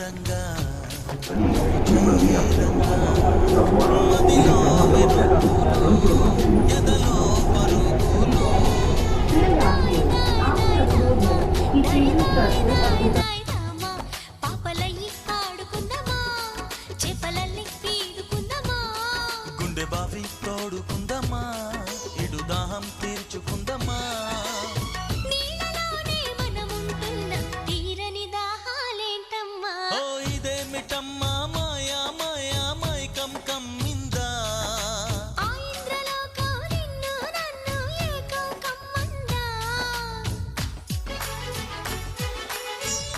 రంగా రంగా మదిలో వెలుగులు ఎదలో పరుగులు Très rapide. Après le tour, il fait une sortie